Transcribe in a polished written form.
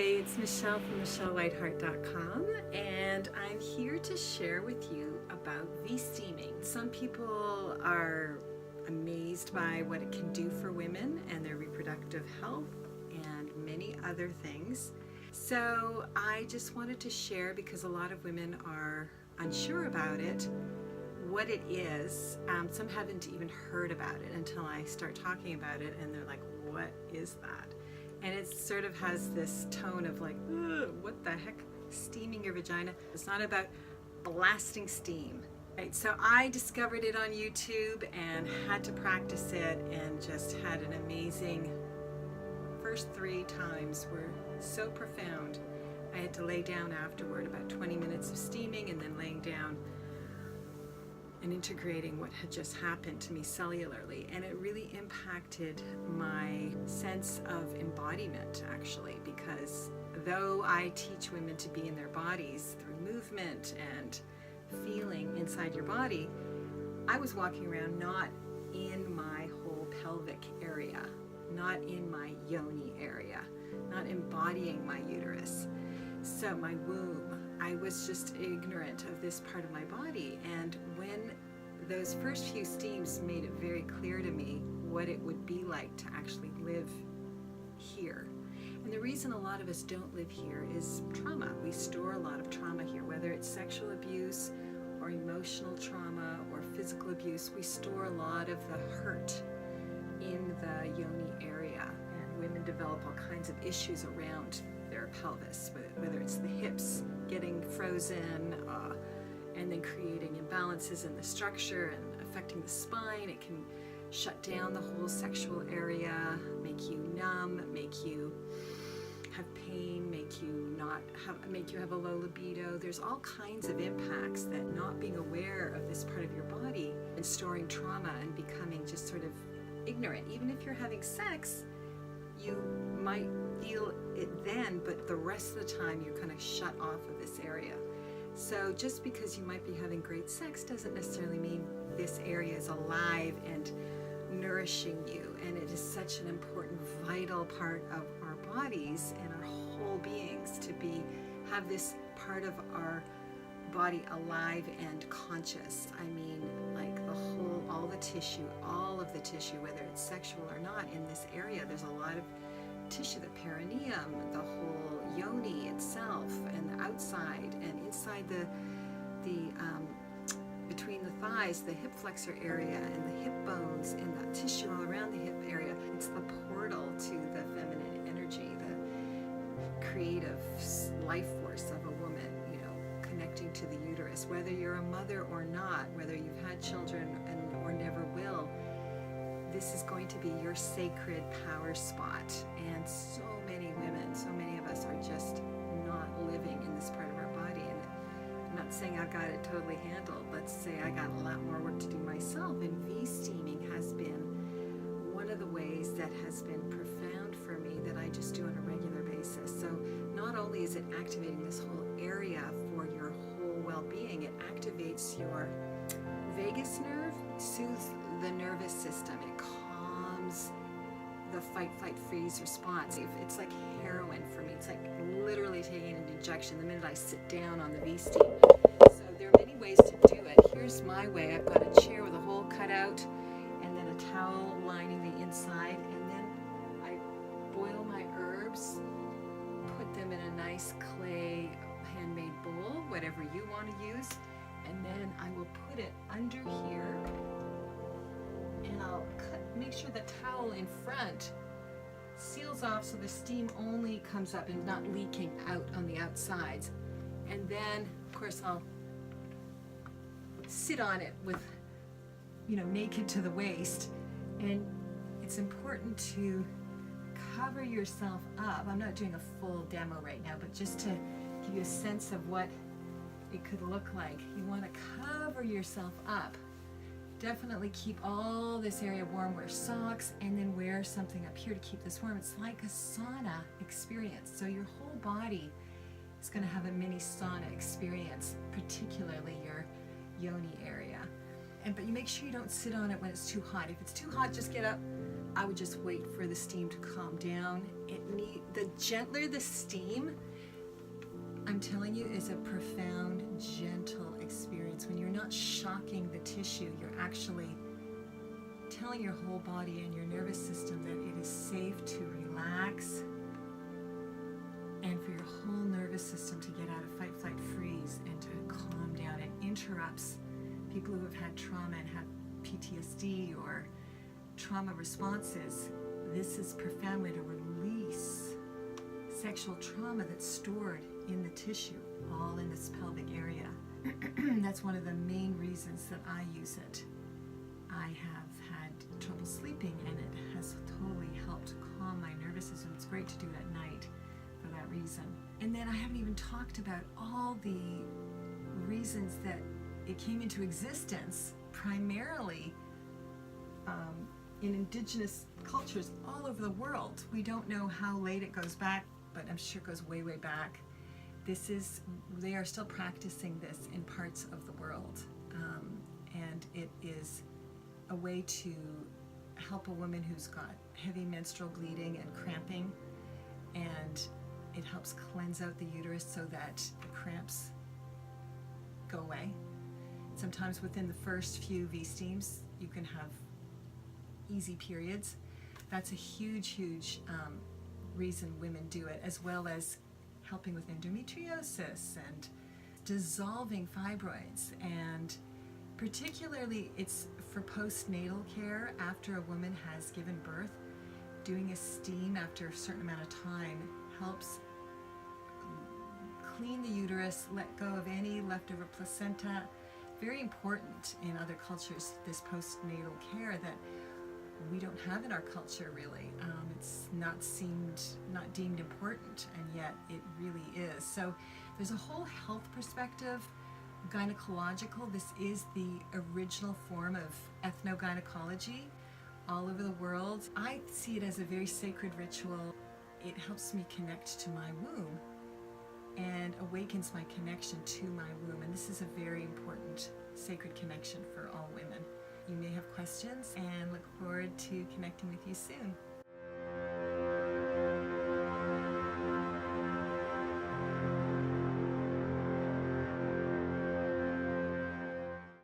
Hey, it's Michelle from MichelleWhiteheart.com, and I'm here to share with you about V-steaming. Some people are amazed by what it can do for women and their reproductive health and many other things. So I just wanted to share, because a lot of women are unsure about it, what it is. Some haven't even heard about it until I start talking about it, and they're like, what is that? And it sort of has this tone of like, what the heck, steaming your vagina? It's not about blasting steam. Right, so I discovered it on YouTube and had to practice it, and just had an amazing first 3 times were so profound. I had to lay down afterward, about 20 minutes of steaming and then laying down and integrating what had just happened to me cellularly. And it really impacted my sense of embodiment, actually, because though I teach women to be in their bodies through movement and feeling inside your body, I was walking around not in my whole pelvic area, not in my yoni area, not embodying my uterus. So my womb, I was just ignorant of this part of my body. And when those first few steams made it very clear to me what it would be like to actually live here. And the reason a lot of us don't live here is trauma. We store a lot of trauma here, whether it's sexual abuse or emotional trauma or physical abuse. We store a lot of the hurt in the yoni area, and women develop all kinds of issues around their pelvis, whether it's the hips getting frozen and then creating imbalances in the structure and affecting the spine. It can shut down the whole sexual area, make you numb, make you have pain, make you have a low libido. There's all kinds of impacts that not being aware of this part of your body and storing trauma and becoming just sort of ignorant. Even if you're having sex, you might feel it then, but the rest of the time you're kind of shut off of this area. So just because you might be having great sex doesn't necessarily mean this area is alive and nourishing you. And it is such an important, vital part of our bodies and our whole beings to have this part of our body alive and conscious. I mean, like all the tissue, whether it's sexual or not, in this area, there's a lot of tissue, the perineum, the whole yoni itself, and the outside and inside the between the thighs, the hip flexor area, and the hip bones, and the tissue all around the hip area. It's the portal to the feminine energy, the creative life force of a woman, connecting to the uterus. Whether you're a mother or not, whether you've had children or never will, this is going to be your sacred power spot. And so many women, so many of us are just not living in this part of our body. And I'm not saying I've got it totally handled. Let's say I got a lot more work to do myself. And V-steaming has been one of the ways that has been profound for me, that I just do on a regular basis. So not only is it activating this whole area for your whole well-being, it activates your vagus nerve, soothes the nervous system, it calms the fight, flight, freeze response. It's like heroin for me. It's like literally taking an injection the minute I sit down on the V-steam. So there are many ways to do it. Here's my way. I've got a chair with a hole cut out and then a towel lining the inside, and then I boil my herbs, put them in a nice clay handmade bowl, whatever you want to use, and then I will put it under here, and I'll make sure the towel in front seals off so the steam only comes up and not leaking out on the outsides. And then, of course, I'll sit on it with, naked to the waist. And it's important to cover yourself up. I'm not doing a full demo right now, but just to give you a sense of what it could look like. You want to cover yourself up. Definitely keep all this area warm. Wear socks, and then wear something up here to keep this warm. It's like a sauna experience. So your whole body is going to have a mini sauna experience, particularly your yoni area. But you make sure you don't sit on it when it's too hot. If it's too hot, just get up, I would just wait for the steam to calm down. The gentler the steam, I'm telling you, is a profound, gentle experience. When you're not shocking the tissue, you're actually telling your whole body and your nervous system that it is safe to relax, and for your whole nervous system to get out of fight, flight, freeze and to calm down. It interrupts people who have had trauma and have PTSD or trauma responses. This is a profound way to release sexual trauma that's stored in the tissue, all in this pelvic area. That's one of the main reasons that I use it. I have had trouble sleeping, and it has totally helped calm my nervous system. It's great to do it at night for that reason. And then I haven't even talked about all the reasons that it came into existence, primarily in indigenous cultures all over the world. We don't know how late it goes back, but I'm sure it goes way, way back. They are still practicing this in parts of the world, and it is a way to help a woman who's got heavy menstrual bleeding and cramping, and it helps cleanse out the uterus so that the cramps go away. Sometimes within the first few V-steams, you can have easy periods. That's a huge, huge reason women do it, as well as helping with endometriosis and dissolving fibroids. And particularly it's for postnatal care after a woman has given birth. Doing a steam after a certain amount of time helps clean the uterus, let go of any leftover placenta. Very important in other cultures, this postnatal care that we don't have in our culture really. It's not deemed important, and yet it really is. So there's a whole health perspective, gynecological. This is the original form of ethnogynecology all over the world. I see it as a very sacred ritual. It helps me connect to my womb and awakens my connection to my womb. And this is a very important sacred connection for all women. You may have questions, and look forward to connecting with you soon.